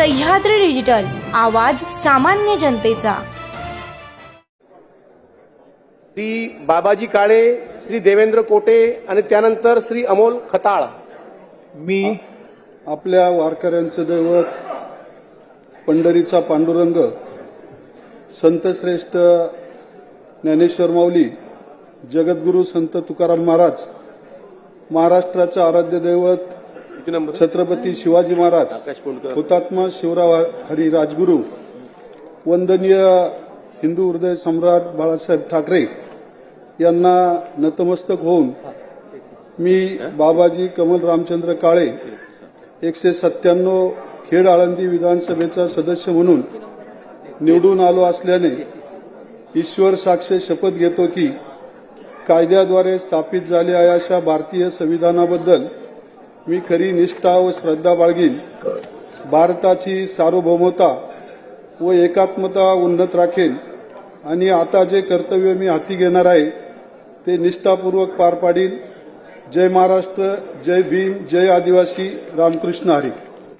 Sahyadri digital, आवाज सामान्य जनतेचा। श्री बाबाजी काळे, श्री देवेंद्र कोटे आणि त्यानंतर श्री अमोल खताळ। मी आपल्या वारकऱ्यांचे दैवत पंढरीचा पांडुरंग संतश्रेष्ठ ज्ञानेश्वर माऊली जगद्गुरु संत तुकाराम महाराज, महाराष्ट्राचे आराध्य दैवत छत्रपती शिवाजी महाराज, हुतात्मा शिवराव हरी राजगुरू, वंदनीय हिंदू हृदय सम्राट बाळासाहेब ठाकरे यांना नतमस्तक होऊन मी बाबाजी कमल रामचंद्र काळे 197 खेड आळंदी विधानसभेचा सदस्य म्हणून निवडून आलो असल्याने ईश्वर साक्ष शपथ घेतो की कायद्याद्वारे स्थापित झालेल्या अशा भारतीय संविधानाबद्दल मी खरी निष्ठा व श्रद्धा बाळगीन, भारताची सार्वभौमता व एकात्मता उन्नत राखेन आणि आता जे कर्तव्य मी हाती घेणार आहे ते निष्ठापूर्वक पार पाडीन। जय महाराष्ट्र, जय भीम, जय आदिवासी, रामकृष्ण हरी।